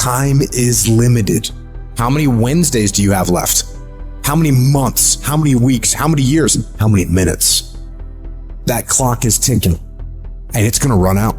Time is limited. How many Wednesdays do you have left? How many months? How many weeks? How many years? How many minutes? That clock is ticking, and it's gonna run out.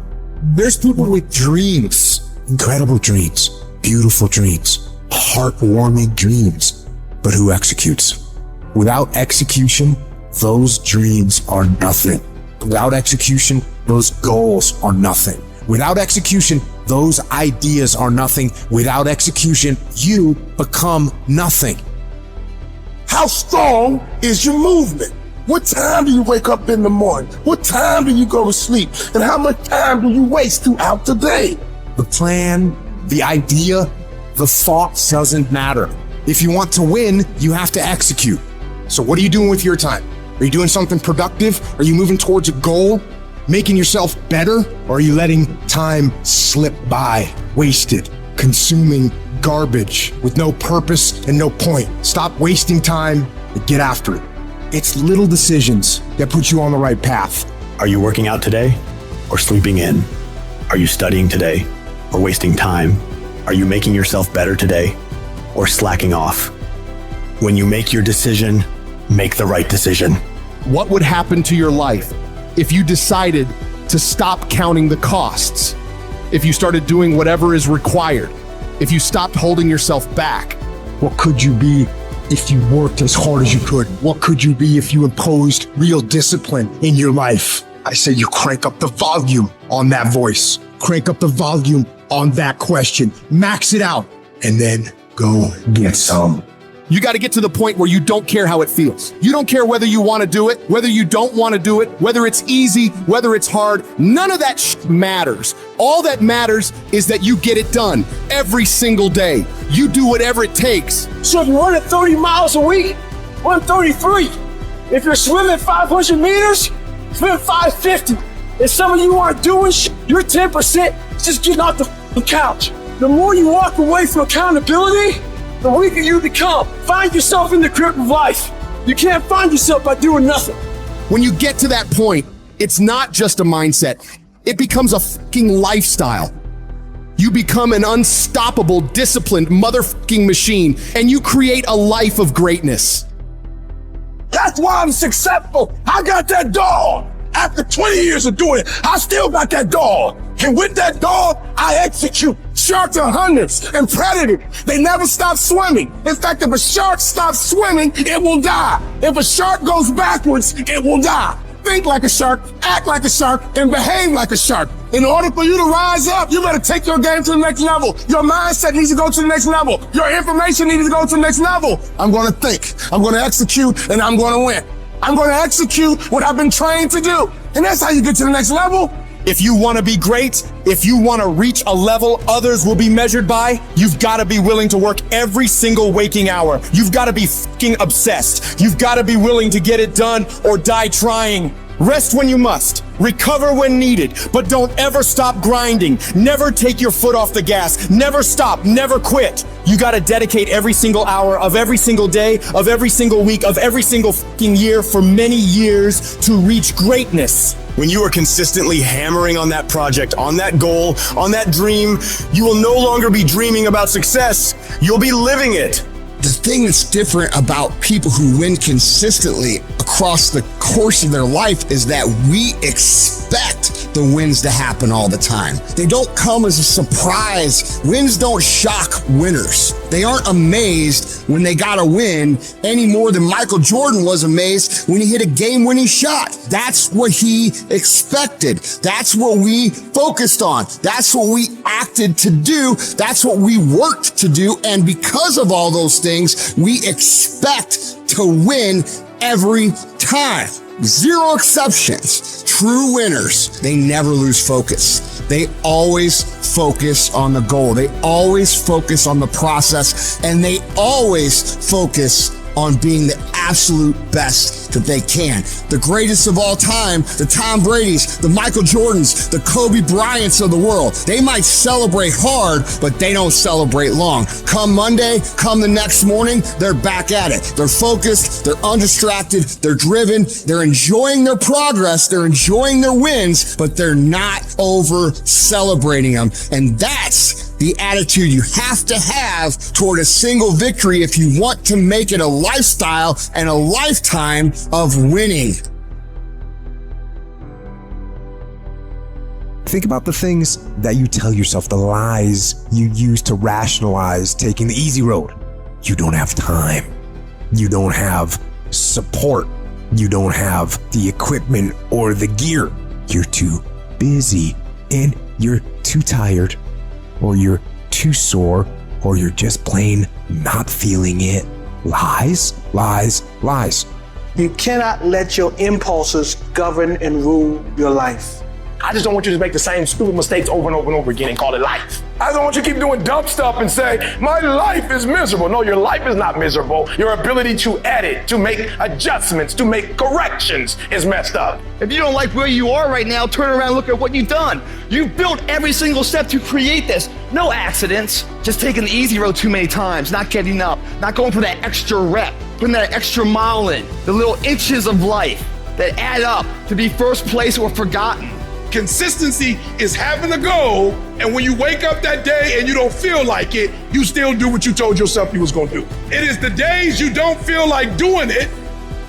There's people with dreams, incredible dreams, beautiful dreams, heartwarming dreams, but who executes? Without execution, those dreams are nothing. Without execution, those goals are nothing. Without execution, those ideas are nothing. Without execution, you become nothing. How strong is your movement? What time do you wake up in the morning? What time do you go to sleep? And how much time do you waste throughout the day? The plan, the idea, the thought doesn't matter. If you want to win, you have to execute. So what are you doing with your time? Are you doing something productive? Are you moving towards a goal? Making yourself better? Or are you letting time slip by, wasted, consuming garbage with no purpose and no point? Stop wasting time and get after it. It's little decisions that put you on the right path. Are you working out today or sleeping in? Are you studying today or wasting time? Are you making yourself better today or slacking off? When you make your decision, make the right decision. What would happen to your life if you decided to stop counting the costs? If you started doing whatever is required? If you stopped holding yourself back? What could you be if you worked as hard as you could? What could you be if you imposed real discipline in your life? I say you crank up the volume on that voice. Crank up the volume on that question. Max it out and then go get some. You got to get to the point where you don't care how it feels. You don't care whether you want to do it, whether you don't want to do it, whether it's easy, whether it's hard. None of that matters. All that matters is that you get it done every single day. You do whatever it takes. So if you're running 30 miles a week, run 33. If you're swimming 500 meters, swim 550. If some of you aren't doing you're 10% just getting off the couch. The more you walk away from accountability, the weaker you become. Find yourself in the grip of life. You can't find yourself by doing nothing. When you get to that point, it's not just a mindset. It becomes a fucking lifestyle. You become an unstoppable, disciplined motherfucking machine, and you create a life of greatness. That's why I'm successful. I got that dog. After 20 years of doing it, I still got that dog. And with that dog, I execute. Sharks are hunters and predators. They never stop swimming. In fact, if a shark stops swimming, it will die. If a shark goes backwards, it will die. Think like a shark, act like a shark, and behave like a shark. In order for you to rise up, you better take your game to the next level. Your mindset needs to go to the next level. Your information needs to go to the next level. I'm going to think, I'm going to execute, and I'm going to win. I'm going to execute what I've been trained to do. And that's how you get to the next level. If you want to be great, if you want to reach a level others will be measured by, you've got to be willing to work every single waking hour. You've got to be fucking obsessed. You've got to be willing to get it done or die trying. Rest when you must, recover when needed, but don't ever stop grinding. Never take your foot off the gas. Never stop, never quit. You gotta dedicate every single hour of every single day, of every single week, of every single fucking year for many years to reach greatness. When you are consistently hammering on that project, on that goal, on that dream, you will no longer be dreaming about success. You'll be living it. The thing that's different about people who win consistently across the course of their life is that we expect the wins to happen all the time. They don't come as a surprise. Wins don't shock winners. They aren't amazed when they got a win any more than Michael Jordan was amazed when he hit a game-winning shot. That's what he expected. That's what we focused on. That's what we acted to do. That's what we worked to do. And because of all those things, we expect to win every time. Zero exceptions. True winners, they never lose focus. They always focus on the goal. They always focus on the process, and they always focus on being the absolute best that they can. The greatest of all time, the Tom Bradys, the Michael Jordans, the Kobe Bryants of the world. They might celebrate hard, but they don't celebrate long. Come Monday, come the next morning, they're back at it. They're focused, they're undistracted, they're driven, they're enjoying their progress, they're enjoying their wins, but they're not over celebrating them. And that's the attitude you have to have toward a single victory if you want to make it a lifestyle and a lifetime of winning. Think about the things that you tell yourself, the lies you use to rationalize taking the easy road. You don't have time. You don't have support. You don't have the equipment or the gear. You're too busy and you're too tired, or you're too sore, or you're just plain not feeling it. Lies, lies, lies. You cannot let your impulses govern and rule your life. I just don't want you to make the same stupid mistakes over and over and over again and call it life. I don't want you to keep doing dumb stuff and say, my life is miserable. No, your life is not miserable. Your ability to edit, to make adjustments, to make corrections is messed up. If you don't like where you are right now, turn around and look at what you've done. You've built every single step to create this. No accidents, just taking the easy road too many times, not getting up, not going for that extra rep, putting that extra mile in, the little inches of life that add up to be first place or forgotten. Consistency is having a goal, and when you wake up that day and you don't feel like it, you still do what you told yourself you was gonna do. It is the days you don't feel like doing it,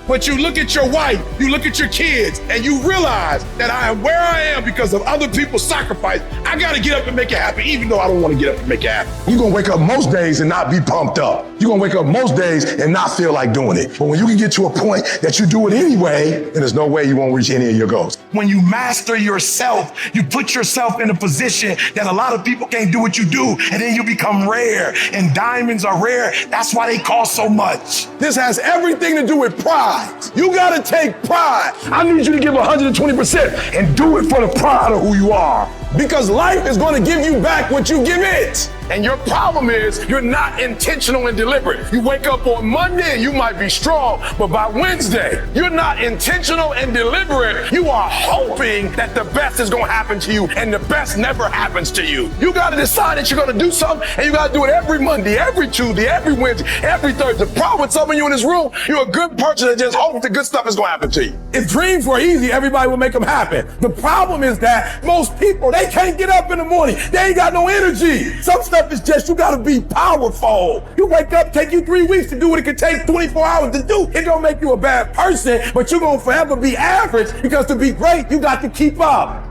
but you look at your wife, you look at your kids, and you realize that I am where I am because of other people's sacrifice. I gotta get up and make it happen, even though I don't wanna get up and make it happen. You're gonna wake up most days and not be pumped up. You're gonna wake up most days and not feel like doing it. But when you can get to a point that you do it anyway, then there's no way you won't reach any of your goals. When you master yourself, you put yourself in a position that a lot of people can't do what you do, and then you become rare, and diamonds are rare. That's why they cost so much. This has everything to do with pride. You gotta take pride. I need you to give 120% and do it for the pride of who you are. Because life is gonna give you back what you give it. And your problem is you're not intentional and deliberate. You wake up on Monday and you might be strong, but by Wednesday, you're not intentional and deliberate. You are hoping that the best is gonna happen to you, and the best never happens to you. You gotta decide that you're gonna do something, and you gotta do it every Monday, every Tuesday, every Wednesday, every Thursday. The problem with some of you in this room, you're a good person that just hopes the good stuff is gonna happen to you. If dreams were easy, everybody would make them happen. The problem is that most people, they can't get up in the morning. They ain't got no energy. Some stuff is just, you gotta be powerful. You wake up, take you 3 weeks to do what it could take 24 hours to do. It don't make you a bad person, but you're gonna forever be average, because to be great, you got to keep up.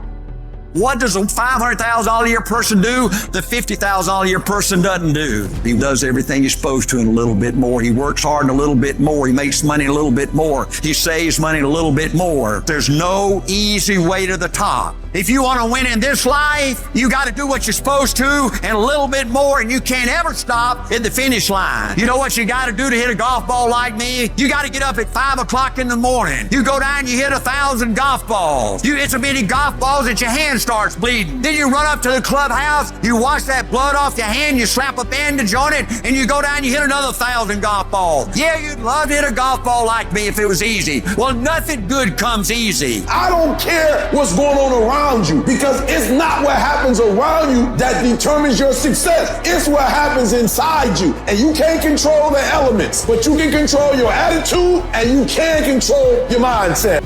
What does a $500,000 a year person do that $50,000 a year person doesn't do? He does everything he's supposed to and a little bit more. He works hard and a little bit more. He makes money a little bit more. He saves money a little bit more. There's no easy way to the top. If you want to win in this life, you got to do what you're supposed to and a little bit more, and you can't ever stop at the finish line. You know what you got to do to hit a golf ball like me? You got to get up at 5 o'clock in the morning. You go down, you hit 1,000 golf balls. You hit so many golf balls that your hand starts bleeding. Then you run up to the clubhouse, you wash that blood off your hand, you slap a bandage on it, and you go down, you hit another 1,000 golf balls. Yeah, you'd love to hit a golf ball like me if it was easy. Well, nothing good comes easy. I don't care what's going on around you, because it's not what happens around you that determines your success. It's what happens inside you. And you can't control the elements, but you can control your attitude and you can control your mindset.